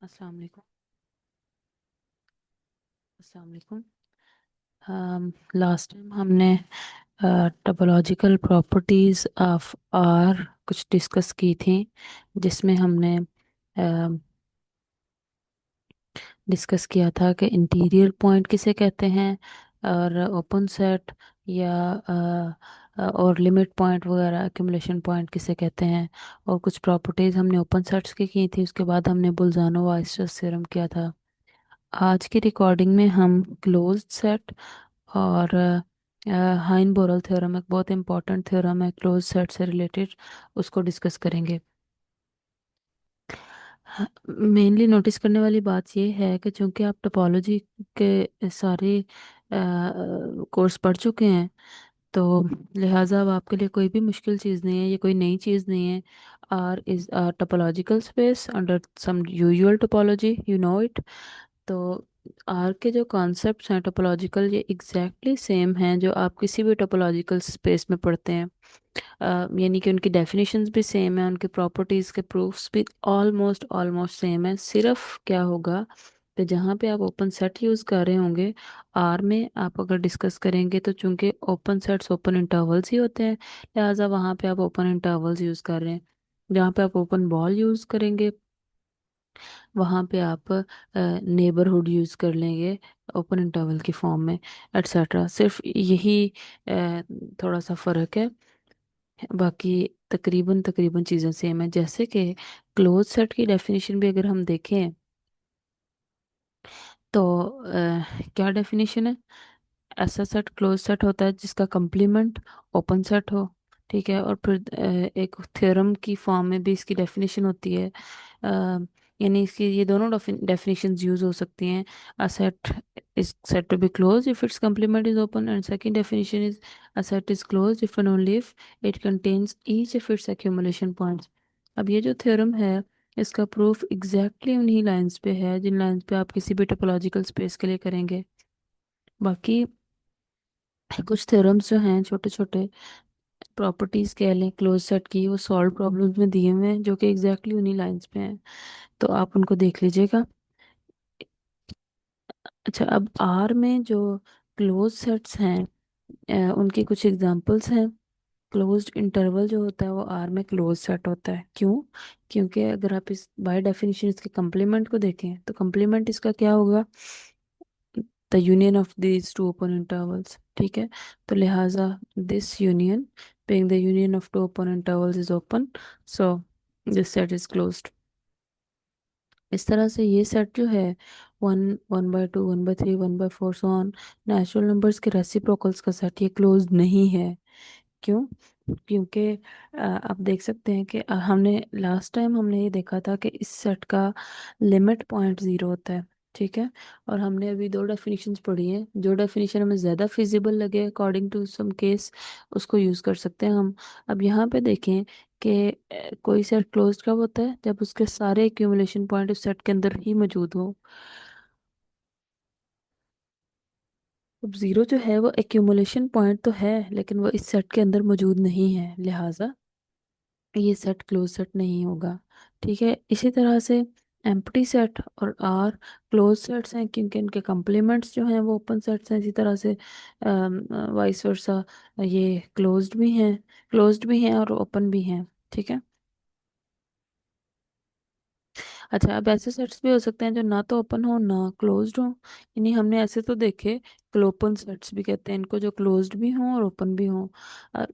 अस्सलाम वालेकुम। अस्सलाम वालेकुम। लास्ट टाइम हमने टोपोलॉजिकल प्रॉपर्टीज ऑफ आर कुछ डिस्कस की थी, जिसमें हमने डिस्कस किया था कि इंटीरियर पॉइंट किसे कहते हैं, और ओपन सेट या और लिमिट पॉइंट वगैरह एक्यूमुलेशन पॉइंट किसे कहते हैं। और कुछ प्रॉपर्टीज हमने ओपन सेट्स की थी। उसके बाद हमने बुल्जानो वाइसर्स थ्योरम किया था। आज की रिकॉर्डिंग में हम क्लोज्ड सेट और हाइन बोरल थ्योरम, एक बहुत इंपॉर्टेंट थ्योरम है क्लोज सेट से रिलेटेड, उसको डिस्कस करेंगे। मेनली नोटिस करने वाली बात ये है कि चूंकि आप टोपोलॉजी के सारे कोर्स पढ़ चुके हैं, तो लिहाजा अब आपके लिए कोई भी मुश्किल चीज़ नहीं है, ये कोई नई चीज़ नहीं है। R is a topological space under some usual topology, you know it. तो आर के जो कॉन्सेप्ट्स हैं टोपोलॉजिकल, ये एग्जैक्टली सेम हैं जो आप किसी भी टोपोलॉजिकल स्पेस में पढ़ते हैं। यानी कि उनकी डेफिनेशंस भी सेम है, उनके प्रॉपर्टीज़ के प्रूफ्स भी ऑलमोस्ट ऑलमोस्ट सेम है। सिर्फ क्या होगा कि जहाँ पे आप ओपन सेट यूज़ कर रहे होंगे, आर में आप अगर डिस्कस करेंगे तो चूंकि ओपन सेट्स ओपन इंटरवल्स ही होते हैं, लिहाजा वहाँ पे आप ओपन इंटरवल्स यूज़ कर रहे हैं। जहाँ पे आप ओपन बॉल यूज़ करेंगे, वहाँ पे आप नेबरहुड यूज़ कर लेंगे ओपन इंटरवल की फॉर्म में, एट्सेट्रा। सिर्फ यही थोड़ा सा फ़र्क है। बाकी तकरीबन तकरीबन चीज़ें सेम है। जैसे कि क्लोज सेट की डेफिनेशन भी अगर हम देखें, तो क्या डेफिनेशन है। ऐसा सेट क्लोज सेट होता है जिसका कंप्लीमेंट ओपन सेट हो। ठीक है। और फिर एक थ्योरम की फॉर्म में भी इसकी डेफिनेशन होती है। यानी इसकी ये दोनों डेफिनेशंस यूज हो सकती हैं। A set is said to be closed if its complement is open, and second definition is a set is closed if and only if it contains each of its accumulation points। अब ये जो theorem है, इसका proof exactly उन्हीं lines पे है जिन lines पे आप किसी भी टोपोलॉजिकल स्पेस के लिए करेंगे। बाकी कुछ थ्योरम्स जो हैं छोटे छोटे, प्रॉपर्टीज कह लें क्लोज सेट की, वो सॉल्व प्रॉब्लम्स में दिए हुए हैं जो कि एग्जैक्टली उन्हीं लाइंस पे हैं। तो आप उनको देख लीजिएगा। अच्छा, अब आर में जो क्लोज सेट्स हैं, उनके कुछ एग्जांपल्स हैं। क्लोज्ड इंटरवल जो होता है वो आर में क्लोज सेट होता है। क्यों? क्योंकि अगर आप इस बाय डेफिनेशन इसके कंप्लीमेंट को देखें, तो कंप्लीमेंट इसका क्या होगा, the union of these to open intervals. ठीक है। तो लिहाजा this union, being the union of two open intervals is open, so this set is closed। इस तरह से ये सेट जो है, 1/2, 1/3, 1/4 सो ऑन, नेचुरल नंबर्स के रेसिप्रोकल्स का सेट, ये क्लोज नहीं है। क्यों? क्योंकि आप देख सकते हैं कि हमने लास्ट टाइम हमने ये देखा था कि इस सेट का लिमिट पॉइंट ज़ीरो होता है। ठीक है। और हमने अभी दो डेफिनेशंस पढ़ी हैं, जो डेफिनेशन हमें ज़्यादा फिजिबल लगे अकॉर्डिंग टू सम केस, उसको यूज़ कर सकते हैं हम। अब यहाँ पे देखें कि कोई सेट क्लोज्ड कब होता है, जब उसके सारे एक्यूमुलेशन पॉइंट उस सेट के अंदर ही मौजूद हो। अब ज़ीरो जो है वो एक्यूमुलेशन पॉइंट तो है, लेकिन वो इस सेट के अंदर मौजूद नहीं है, लिहाजा ये सेट क्लोज सेट नहीं होगा। ठीक है। इसी तरह से एम्प्टी सेट और आर क्लोज सेट्स हैं क्योंकि इनके कॉम्प्लीमेंट्स जो हैं वो ओपन सेट्स हैं। इसी तरह से वाइस वर्सा ये क्लोज्ड भी हैं और ओपन भी हैं। ठीक है। अच्छा, अब ऐसे सेट्स भी हो सकते हैं जो ना तो ओपन हो ना क्लोज्ड हो। यानी हमने ऐसे तो देखे, क्लोपन सेट्स भी कहते हैं इनको, जो क्लोज्ड भी हों और ओपन भी हों।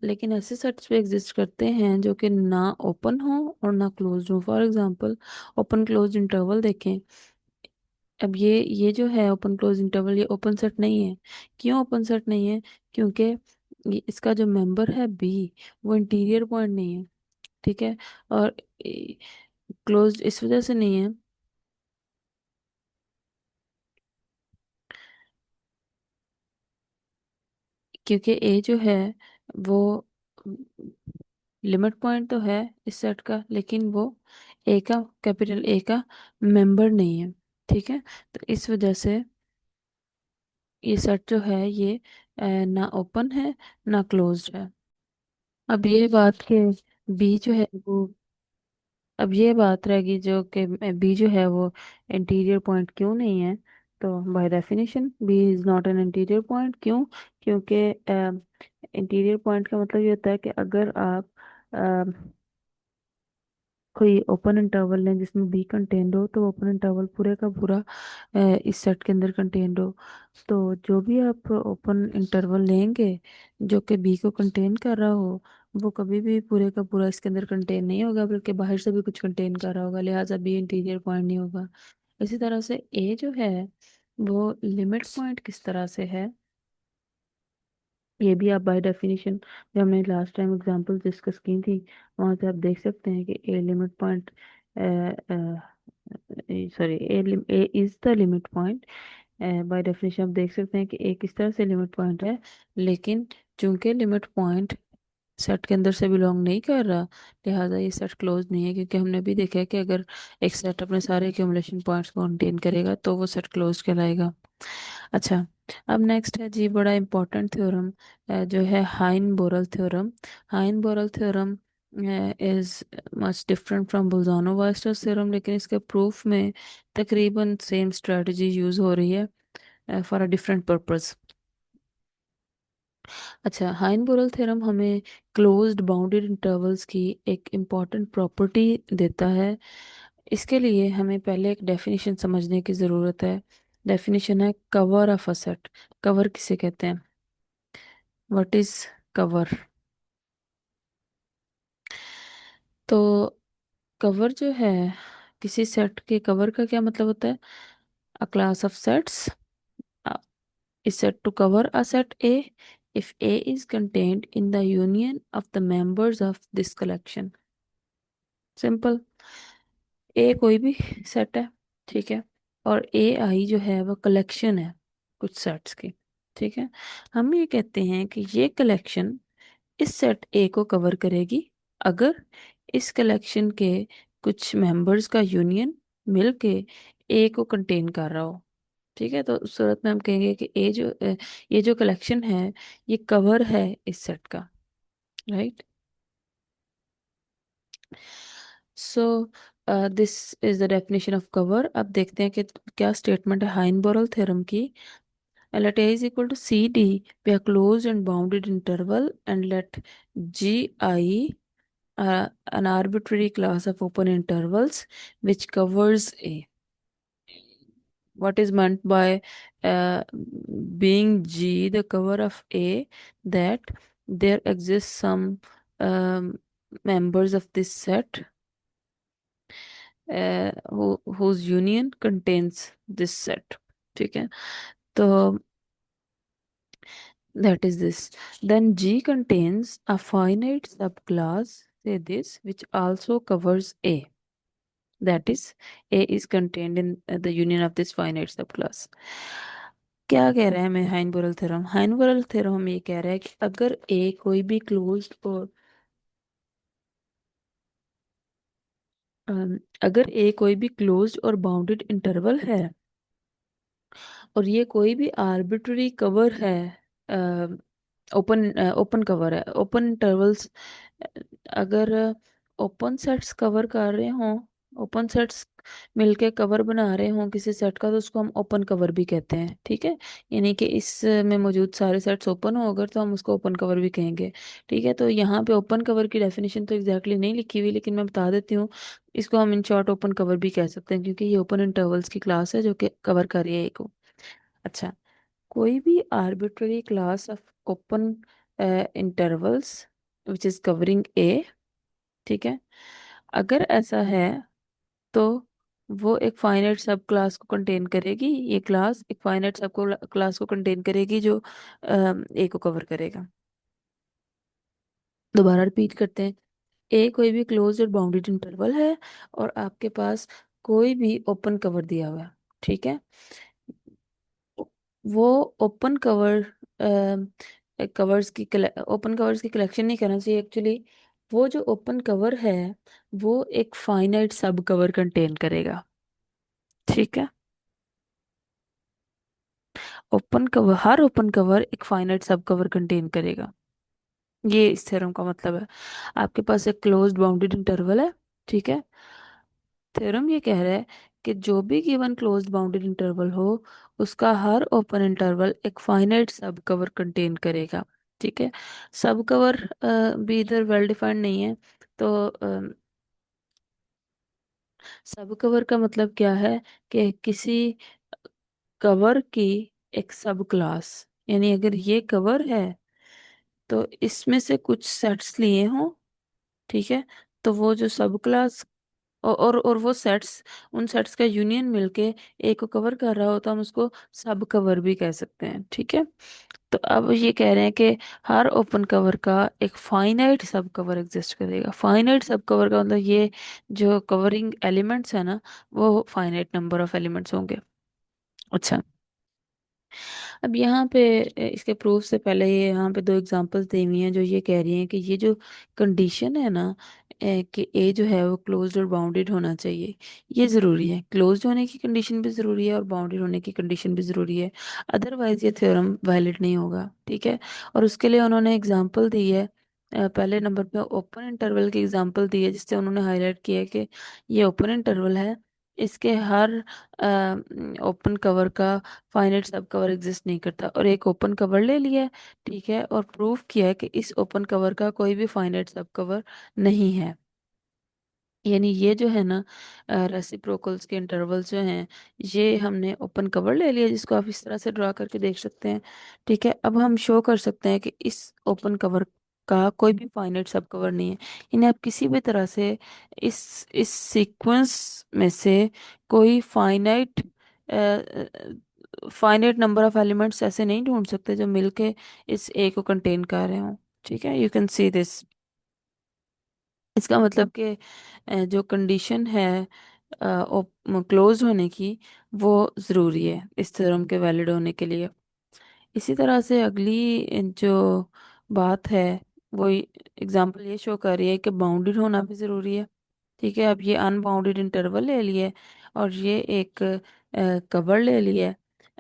लेकिन ऐसे सेट्स भी एग्जिस्ट करते हैं जो कि ना ओपन हो और ना क्लोज्ड हो। For example, open closed interval देखें। अब ये जो है ओपन क्लोज इंटरवल, ये ओपन सेट नहीं है। क्यों ओपन सेट नहीं है? क्योंकि इसका जो मेंबर है बी, वो इंटीरियर पॉइंट नहीं है। ठीक है। और क्लोज्ड इस वजह से नहीं है क्योंकि ए जो है वो लिमिट पॉइंट तो है इस सेट का, लेकिन वो ए का, कैपिटल ए का मेंबर नहीं है। ठीक है। तो इस वजह से ये सेट जो है ये ना ओपन है ना क्लोज्ड है। अब ये बात के बी जो है वो अब ये बात रहेगी जो कि बी जो है वो इंटीरियर पॉइंट क्यों नहीं है। तो by definition b is not an interior point. क्यों? क्योंकि इंटीरियर पॉइंट का मतलब ये होता है कि अगर आप कोई ओपन इंटरवल लें जिसमें बी कंटेन्ड हो, तो ओपन इंटरवल पूरे का पूरा इस सेट के अंदर कंटेन्ड हो। तो जो भी आप ओपन इंटरवल लेंगे जो कि बी को कंटेन कर रहा हो, वो कभी भी पूरे का पूरा इसके अंदर कंटेन नहीं होगा, बल्कि बाहर से भी कुछ कंटेन कर रहा होगा, लिहाजा बी इंटीरियर पॉइंट नहीं होगा। इसी तरह से ए जो है वो लिमिट पॉइंट किस तरह से है, ये भी आप बाय डेफिनेशन, जो हमने लास्ट टाइम एग्जांपल डिस्कस की थी, वहां से आप देख सकते हैं कि a limit point, sorry, A is the limit point. By definition आप देख सकते हैं कि ए किस तरह से लिमिट पॉइंट है। लेकिन चूंकि लिमिट पॉइंट सेट के अंदर से बिलोंग नहीं कर रहा, लिहाजा ये सेट क्लोज नहीं है, क्योंकि हमने भी देखा है कि अगर एक सेट अपने सारे एक्यूमुलेशन पॉइंट्स को कंटेन करेगा तो वो सेट क्लोज कहलाएगा। अच्छा, अब नेक्स्ट है जी बड़ा इंपॉर्टेंट थ्योरम, जो है Heine Borel theorem. Heine Borel theorem is much different from Bolzano Weierstrass theorem, लेकिन इसके प्रूफ में तकरीबन सेम स्ट्रेटजी यूज हो रही है फॉर अ डिफरेंट पर्पस। अच्छा, हाइन बोरल थ्योरम हमें क्लोज्ड बाउंडेड इंटरवल्स की एक इम्पॉर्टेंट प्रॉपर्टी देता है। इसके लिए हमें पहले एक डेफिनेशन समझने की ज़रूरत है। डेफिनेशन है cover of a set. Cover किसे कहते हैं? What is cover? तो कवर जो है, किसी सेट के कवर का क्या मतलब होता है? अ class of sets is said to cover a set A if A is contained in the union of the members of this collection. Simple. A कोई भी सेट है, ठीक है, और ए आई जो है वो कलेक्शन है कुछ सेट्स की, ठीक है। हम ये कहते हैं कि ये कलेक्शन इस सेट ए को कवर करेगी अगर इस कलेक्शन के कुछ मेंबर्स का यूनियन मिलके ए को कंटेन कर रहा हो। ठीक है, तो उस सूरत में हम कहेंगे कि ये जो कलेक्शन है ये कवर है इस सेट का, right. So this is the definition of cover. अब देखते हैं कि क्या स्टेटमेंट है हाइन बोरल थ्योरम की। let A is equal to CD be a closed and bounded interval, and let GI an arbitrary class of open intervals which covers A. What is meant by uh, being G the cover of A? That there exists some members of this set whose union contains this set, ठीक है। तो that is this. Then G contains a finite subclass, say this, which also covers A. That is, A is contained in the union of this finite subclass. क्या कह रहे हैं हमें हाइन-बोरल theorem? हाइन-बोरल theorem हमें ये कह रहा है कि अगर ए कोई भी क्लोज्ड और अगर ए कोई भी क्लोज्ड और बाउंडेड इंटरवल है और ये कोई भी आर्बिट्ररी कवर है, ओपन ओपन कवर है, ओपन इंटरवल्स, अगर ओपन सेट्स कवर कर रहे हों, ओपन सेट्स मिलके कवर बना रहे हों किसी सेट का, तो उसको हम ओपन कवर भी कहते हैं, ठीक है। यानी कि इस में मौजूद सारे सेट्स ओपन हो अगर, तो हम उसको ओपन कवर भी कहेंगे, ठीक है। तो यहाँ पे ओपन कवर की डेफिनेशन तो एग्जैक्टली नहीं लिखी हुई, लेकिन मैं बता देती हूँ। इसको हम इन शॉर्ट ओपन कवर भी कह सकते हैं, क्योंकि ये ओपन इंटरवल्स की क्लास है जो कि कवर कर रही है एक को। अच्छा, कोई भी arbitrary class of open intervals which is covering A, ठीक है, अगर ऐसा है तो वो एक फाइनाइट सब क्लास को कंटेन करेगी। ये क्लास एक फाइनाइट सब क्लास को कंटेन करेगी जो ए को कवर करेगा। दोबारा रिपीट करते हैं। ए कोई भी क्लोज और बाउंडेड इंटरवल है और आपके पास कोई भी ओपन कवर दिया हुआ है, ठीक है। वो ओपन कवर कवर्स की ओपन कवर्स की कलेक्शन नहीं करना चाहिए एक्चुअली। वो जो ओपन कवर है वो एक फाइनाइट सब कवर कंटेन करेगा, ठीक है। ओपन कवर, हर ओपन कवर एक फाइनाइट सब कवर कंटेन करेगा, ये इस थ्योरम का मतलब है। आपके पास एक क्लोज्ड बाउंडेड इंटरवल है ठीक है। थ्योरम ये कह रहा है कि जो भी गिवन क्लोज्ड बाउंडेड इंटरवल हो, उसका हर ओपन इंटरवल एक फाइनाइट सब कवर कंटेन करेगा। ठीक है। सब कवर भी इधर वेल डिफाइंड नहीं है। तो सब कवर का मतलब क्या है कि किसी कवर की एक सब क्लास, यानी अगर ये कवर है तो इसमें से कुछ सेट्स लिए हों। ठीक है। तो वो जो सब क्लास और वो सेट्स, उन सेट्स का यूनियन मिलके एक को कवर कर रहा हो तो हम उसको सब कवर भी कह सकते हैं। ठीक है। तो अब ये कह रहे हैं कि हर ओपन कवर का एक फाइनाइट सब कवर एग्जिस्ट करेगा। फाइनाइट सब कवर का मतलब ये जो कवरिंग एलिमेंट्स है ना, वो फाइनाइट नंबर ऑफ एलिमेंट्स होंगे। अच्छा। अब यहाँ पे इसके प्रूफ से पहले ये यहाँ पे दो एग्जांपल्स दी हुई हैं जो ये कह रही हैं कि ये जो कंडीशन है ना, कि ए जो है वो क्लोज्ड और बाउंडेड होना चाहिए, ये ज़रूरी है। क्लोज्ड होने की कंडीशन भी ज़रूरी है और बाउंडेड होने की कंडीशन भी ज़रूरी है। अदरवाइज ये थ्योरम वैलिड नहीं होगा। ठीक है। और उसके लिए उन्होंने एग्जांपल दी है। पहले नंबर पे ओपन इंटरवल की एग्जांपल दी है, जिससे उन्होंने हाईलाइट किया है कि ये ओपन इंटरवल है, इसके हर ओपन कवर का फाइनाइट सब कवर एग्जिस्ट नहीं करता। और एक ओपन कवर ले लिया है। ठीक है। और प्रूफ किया है कि इस ओपन कवर का कोई भी फाइनाइट सब कवर नहीं है। यानी ये जो है ना, रेसिप्रोकल्स के इंटरवल्स जो हैं, ये हमने ओपन कवर ले लिया जिसको आप इस तरह से ड्रा करके देख सकते हैं। ठीक है। अब हम शो कर सकते हैं कि इस ओपन कवर का कोई भी फाइनाइट सब कवर नहीं है। यानी आप किसी भी तरह से इस सीक्वेंस में से कोई फाइनाइट नंबर ऑफ एलिमेंट्स ऐसे नहीं ढूंढ सकते जो मिलके इस ए को कंटेन कर रहे हों। ठीक है। You can see this. इसका मतलब कि जो कंडीशन है क्लोज होने की, वो ज़रूरी है इस थ्योरम के वैलिड होने के लिए। इसी तरह से अगली जो बात है, वो एग्जांपल ये शो कर रही है कि बाउंडेड होना भी ज़रूरी है। ठीक है। अब ये अनबाउंडेड इंटरवल ले लिए और ये एक कवर ले लिया है,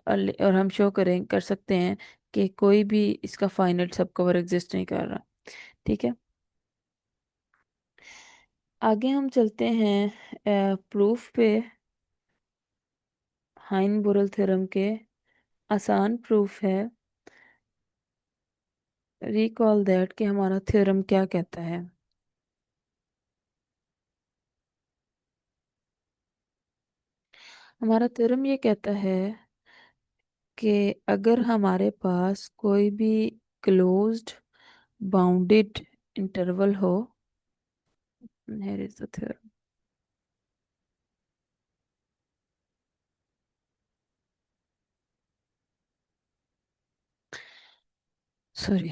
और हम शो कर सकते हैं कि कोई भी इसका फाइनाइट सब कवर एग्जिस्ट नहीं कर रहा। ठीक है। आगे हम चलते हैं प्रूफ पे। हाइन बोरल थ्योरम के आसान प्रूफ है। रिकॉल दैट कि हमारा थ्योरम क्या कहता है। हमारा थ्योरम ये कहता है कि अगर हमारे पास कोई भी क्लोज्ड बाउंडेड इंटरवल हो, here is the theorem। Sorry.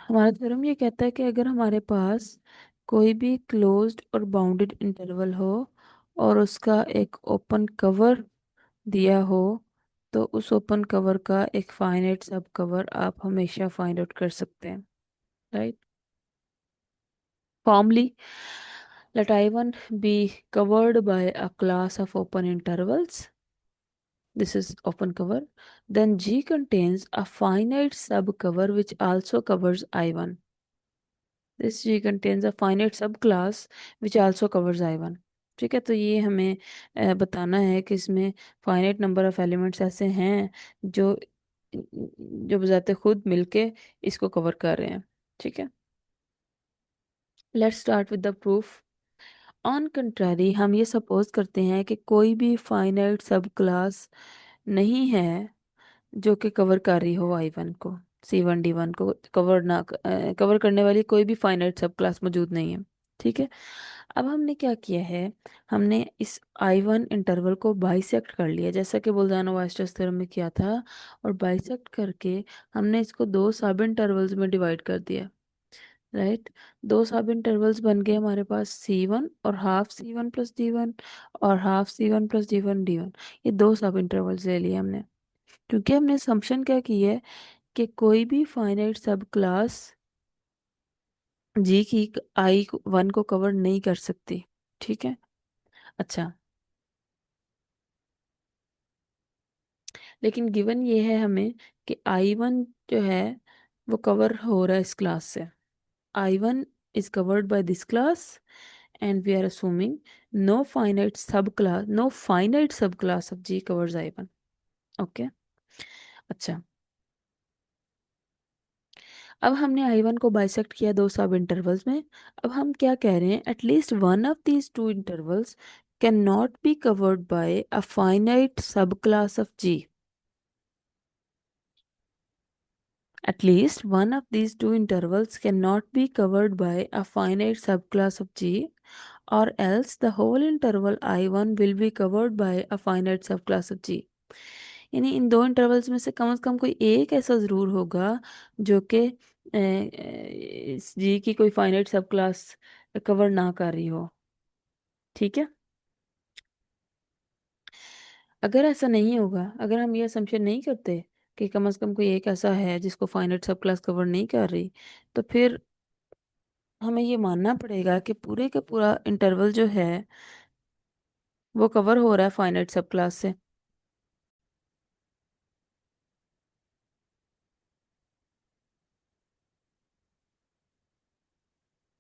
हमारा थ्योरम ये कहता है कि अगर हमारे पास कोई भी क्लोज्ड और बाउंडेड इंटरवल हो और उसका एक ओपन कवर दिया हो, तो उस ओपन कवर का एक फाइनाइट सब कवर आप हमेशा फाइंड आउट कर सकते हैं। Right. Formally, let I1 be covered by a class of open intervals. This is open cover. Then G contains a finite subcover which also covers I1. This G contains a finite subclass which also covers I1। ठीक है। तो ये हमें बताना है कि इसमें finite number of elements ऐसे हैं जो जो बजाते खुद मिलके इसको कवर कर रहे हैं। ठीक है। Let's start with the proof. On contrary, हम ये सपोज करते हैं कि कोई भी फाइनाइट सब क्लास नहीं है जो कि कवर कर रही हो I1 को। C1 D1 को कवर करने वाली कोई भी फाइनाइट सब क्लास मौजूद नहीं है। ठीक है। अब हमने क्या किया है, हमने इस I1 इंटरवल को बाइसेक्ट कर लिया जैसा कि बोल्जानो वाइस्टर्स थ्योरम में किया था। और बाइसेक्ट करके हमने इसको दो सब इंटरवल्स में डिवाइड कर दिया। राइट। दो सब इंटरवल्स बन गए हमारे पास C1 और हाफ C1 + D1 और हाफ C1 + D1 ये दो सब इंटरवल्स ले लिए हमने, क्योंकि हमने असम्पशन क्या की है कि कोई भी फाइनाइट सब क्लास जी की I1 को कवर नहीं कर सकती। ठीक है। अच्छा। लेकिन गिवन ये है हमें कि I1 जो है वो कवर हो रहा है इस क्लास से। I1 is covered by this class and we are assuming no finite subclass of G covers I1. Okay, अच्छा, अब हमने I1 को बाइसेक्ट किया दो सब इंटरवल्स में। अब हम क्या कह रहे हैं, at least one of these two intervals can not be covered by a finite सब class of G। At least one of these two intervals cannot be covered by a finite subclass of G, or else the whole interval I1 will be covered by a finite subclass of G। यानी इन दो intervals में से कम कोई एक ऐसा ज़रूर होगा जो कि जी की कोई फाइनाइट सब क्लास कवर ना कर रही हो। ठीक है, अगर ऐसा नहीं होगा, अगर हम ये असम्पशन नहीं करते कि कम से कम कोई एक ऐसा है जिसको फाइनाइट सब क्लास कवर नहीं कर रही, तो फिर हमें ये मानना पड़ेगा कि पूरे का पूरा इंटरवल जो है वो कवर हो रहा है फाइनाइट सब क्लास से।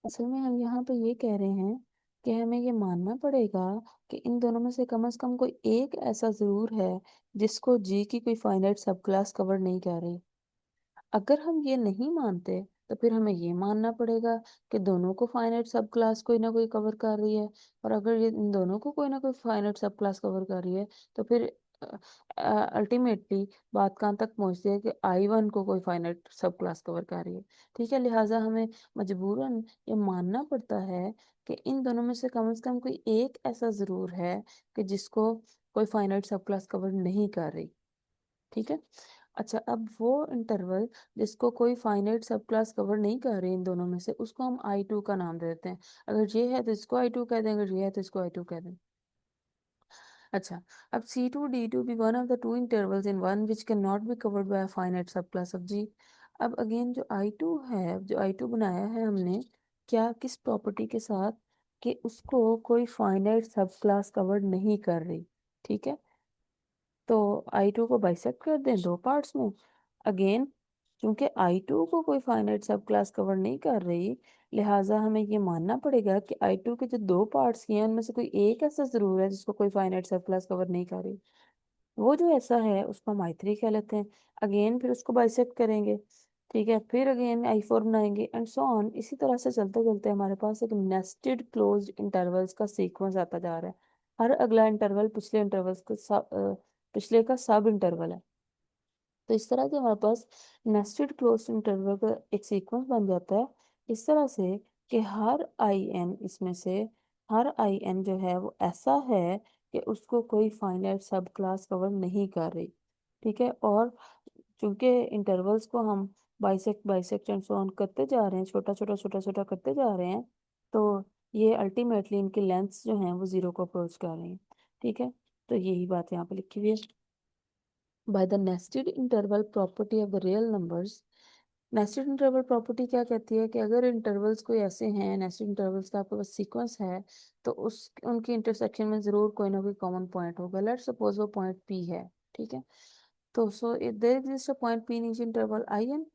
असल में हम यहाँ पे ये कह रहे हैं कि हमें ये मानना पड़ेगा कि इन दोनों में से कम कोई एक ऐसा ज़रूर है जिसको जी की कोई फाइनाइट सब क्लास कवर नहीं कर रही। अगर हम ये नहीं मानते तो फिर हमें ये मानना पड़ेगा कि दोनों को फाइनाइट सब क्लास कोई ना कोई कवर कर रही है। और अगर ये इन दोनों को कोई ना कोई फाइनाइट सब क्लास कवर कर रही है तो फिर अल्टीमेटली बात कहाँ तक पहुँचती है कि I1 को कोई फाइनाइट सब क्लास कवर कर रही है। ठीक है, लिहाजा हमें मजबूरन ये मानना पड़ता है कि इन दोनों में से कम कोई एक ऐसा ज़रूर है कि जिसको कोई फाइनाइट सब क्लास कवर नहीं कर रही। ठीक है, अच्छा, अब वो इंटरवल जिसको कोई फाइनाइट सब क्लास कवर नहीं कर रही इन दोनों में से, उसको हम I2 का नाम दे देते हैं। अगर ये है तो इसको I2 कह दें, अगर ये है तो इसको I2 कह दें। अच्छा, अब C2 D2 be one of the two intervals in one which cannot be covered by a finite subclass of G। अब अगेन जो I2 है, जो I2 बनाया है हमने, क्या किस प्रॉपर्टी के साथ, कि उसको कोई फाइनाइट सब क्लास कवर नहीं कर रही। ठीक है, तो I2 को बाइसेक्ट कर दें दो पार्ट्स में। अगेन, क्योंकि I2 को कोई फाइनाइट सब क्लास कवर नहीं कर रही, लिहाजा हमें ये मानना पड़ेगा कि I2 के जो दो पार्ट्स हैं उनमें से कोई एक ऐसा जरूर है जिसको कोई फाइनाइट सब क्लास कवर नहीं कर रही। वो जो ऐसा है उसको हम I3 कह लेते हैं। अगेन फिर उसको बाइसेक्ट करेंगे। ठीक है, फिर अगेन I4 बनाएंगे एंड सो ऑन। इसी तरह से चलते चलते हमारे पास एक नेस्टेड क्लोज्ड इंटरवल्स का सीक्वेंस आता जा रहा है। हर अगला इंटरवल पिछले इंटरवल्स के पिछले का सब इंटरवल है। तो इस तरह से हमारे पास नेस्टेड क्लोज इंटरवल का एक सीक्वेंस बन जाता है, इस तरह से कि हर आई एन इसमें से, हर आई एन जो है वो ऐसा है कि उसको कोई फाइनाइट सब क्लास कवर नहीं कर रही। ठीक है, और चूंकि इंटरवल्स को हम bisect bisect and so on करते जा रहे हैं, छोटा छोटा करते जा रहे हैं, तो ये अल्टीमेटली इनकी लेंथ्स जो हैं वो जीरो को अप्रोच कर रही हैं। ठीक है, तो यही बात यहाँ पे लिखी हुई है। by the nested interval property of the real numbers। Nested interval property क्या कहती है कि अगर इंटरवल्स कोई ऐसे हैं, नेस्टेड इंटरवल्स का आपके पास सीक्वेंस है, तो उस उनकी इंटरसेक्शन में जरूर कोई ना कोई कॉमन पॉइंट होगा। लेट्स सपोज वो पॉइंट पी है। ठीक है, तो so if there exist a point P in each interval I n,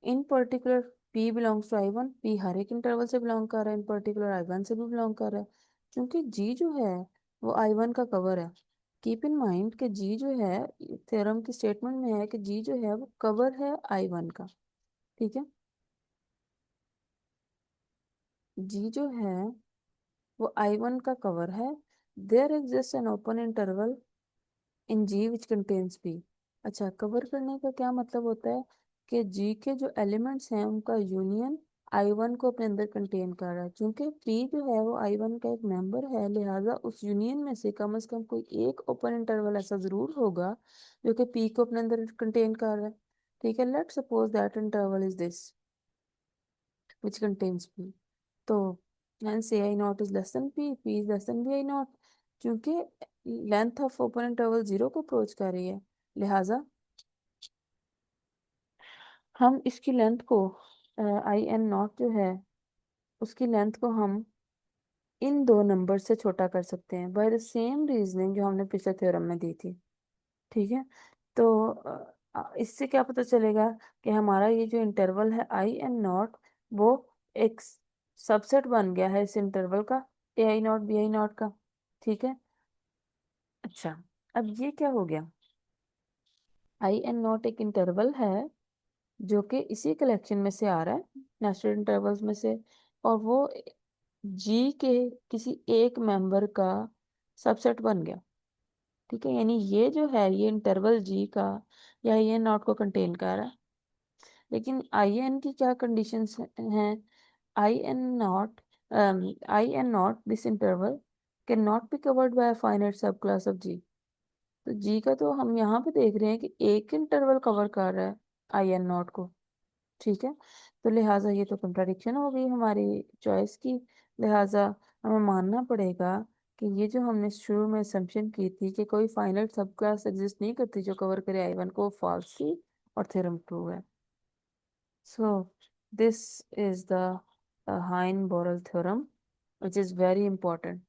in particular P belongs to I one. P हर एक इंटरवल से बिलोंग कर रहा है, इन पर्टिकुलर आई वन से भी बिलोंग कर रहा है। क्योंकि जी जो है वो आई वन का कवर है। कीप इन माइंड कि जी जो है, थ्योरम की स्टेटमेंट में है कि जी जो है वो कवर है आई वन का। ठीक है, जी जो है वो आई वन का कवर है। There exist an open interval in G which contains P. अच्छा, कवर करने का क्या मतलब होता है कि जी के जो एलिमेंट्स हैं उनका यूनियन आई वन को अपने अंदर कंटेन कर रहा है। क्योंकि पी जो है वो आई वन का एक मेंबर है, लिहाजा उस यूनियन में से कम कोई एक ओपन इंटरवल ऐसा जरूर होगा जो कि पी को अपने अंदर कंटेन कर रहा है। ठीक है, let's suppose that interval is this which contains P. तो hence ai naught is less than p is less than bi naught। क्योंकि length of open interval zero को अप्रोच कर रही है, लिहाजा हम इसकी लेंथ को आई एन नॉट जो है उसकी लेंथ को हम इन दो नंबर से छोटा कर सकते हैं बाय द सेम रीजनिंग जो हमने पिछले थ्योरम में दी थी। ठीक है, तो इससे क्या पता चलेगा कि हमारा ये जो इंटरवल है आई एन नॉट वो एक सबसेट बन गया है इस इंटरवल का, ए आई नॉट बी आई नॉट का। ठीक है। अच्छा, अब ये क्या हो गया, आई एन नॉट एक इंटरवल है जो कि इसी कलेक्शन में से आ रहा है, नेचुरल इंटरवल्स में से, और वो जी के किसी एक मेंबर का सबसेट बन गया। ठीक है, यानी ये जो है ये इंटरवल जी का या आई एन नॉट को कंटेन कर रहा है। लेकिन आई एन की क्या कंडीशंस हैं, I n naught, I n naught this interval can not be covered by finite सब क्लास ऑफ जी। तो जी का तो हम यहाँ पे देख रहे हैं कि एक इंटरवल कवर कर रहा है आई एन नॉट को। ठीक है, तो लिहाजा ये तो कंट्राडिक्शन हो गई हमारी चॉइस की। लिहाजा हमें मानना पड़ेगा कि ये जो हमने शुरू में असम्पशन की थी कि कोई फाइनाइट सब क्लास एग्जिस्ट नहीं करती जो कवर करे आई वन को, फॉल्स थी और थ्योरम ट्रू है। So this is the Hein-Borel theorem, which is very important.